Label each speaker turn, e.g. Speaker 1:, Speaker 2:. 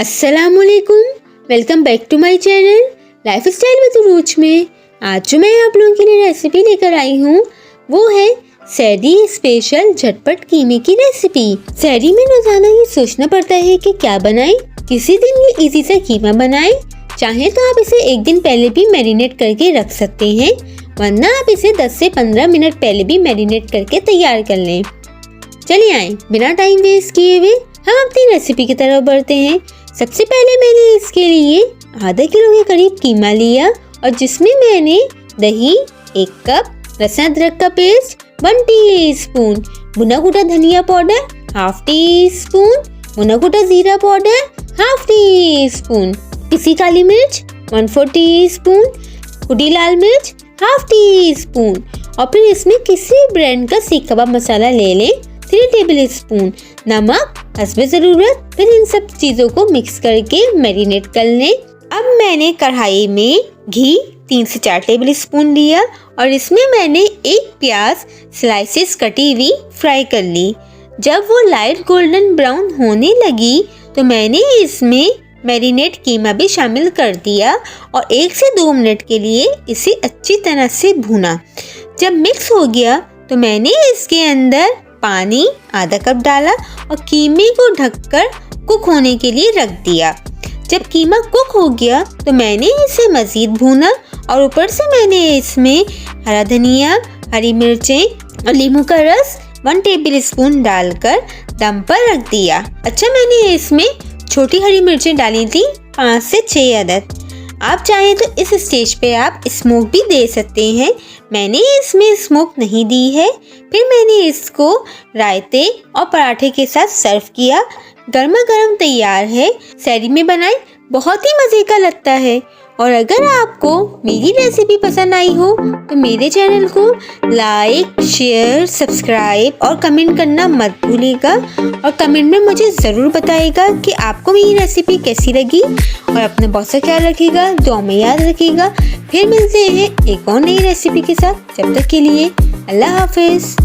Speaker 1: अस्सलामुअलैकुम, welcome back to my channel lifestyle with Ruch में। आज जो मैं आप लोगों के लिए रेसिपी लेकर आई हूँ वो है सहरी स्पेशल झटपट कीमे की रेसिपी। सहरी में रोजाना ये सोचना पड़ता है कि क्या बनाएं। किसी दिन ये इजी सा कीमा बनाएं। चाहे तो आप इसे एक दिन पहले भी मैरिनेट करके रख सकते हैं, वरना आप इसे 10 से 15 मिनट पहले भी मैरिनेट करके तैयार कर लें। चलिए आए बिना टाइम वेस्ट किए हुए हम अपनी रेसिपी की तरफ बढ़ते हैं। सबसे पहले मैंने इसके लिए आधा किलो के करीब कीमा लिया और जिसमें मैंने दही 1 कप, लहसुन अदरक का पेस्ट 1 टीस्पून, भुना कुटा धनिया पाउडर 1/2 टीस्पून, भुना कुटा जीरा पाउडर 1/2 टीस्पून, पिसी काली मिर्च 1/4 टीस्पून, कुटी लाल मिर्च 1/2 टीस्पून और फिर इसमें किसी ब्रांड का सीख कबाब मसाला ले लें 3 टेबलस्पून, नमक हस्बे ज़रूरत। फिर इन सब चीज़ों को मिक्स करके मैरिनेट कर लें। अब मैंने कढ़ाई में घी 3 से 4 टेबलस्पून लिया और इसमें मैंने 1 प्याज स्लाइसेस कटी हुई फ्राई कर ली। जब वो लाइट गोल्डन ब्राउन होने लगी तो मैंने इसमें मैरिनेट कीमा भी शामिल कर दिया और 1 से 2 मिनट के लिए इसे अच्छी तरह से भूना। जब मिक्स हो गया तो मैंने इसके अंदर पानी आधा कप डाला और कीमे को ढककर कुक होने के लिए रख दिया। जब कीमा कुक हो गया तो मैंने इसे मज़ीद भूना और ऊपर से मैंने इसमें हरा धनिया, हरी मिर्चें और नींबू का रस 1 टेबलस्पून डालकर दम पर रख दिया। अच्छा, मैंने इसमें छोटी हरी मिर्चें डाली थी 5 से 6 अदद। आप चाहें तो इस स्टेज पे आप स्मोक भी दे सकते हैं। मैंने इसमें स्मोक नहीं दी है। फिर मैंने इसको रायते और पराठे के साथ सर्व किया। गर्मा गर्म तैयार है। सहरी में बनाएं, बहुत ही मज़े का लगता है। और अगर आपको मेरी रेसिपी पसंद आई हो तो मेरे चैनल को लाइक, शेयर, सब्सक्राइब और कमेंट करना मत भूलिएगा। और कमेंट में मुझे ज़रूर बताइएगा कि आपको मेरी रेसिपी कैसी लगी। और अपना बहुत सा ख्याल रखिएगा, दुआ में याद रखिएगा। फिर मिलते हैं एक और नई रेसिपी के साथ। जब तक के लिए अल्लाह हाफिज़।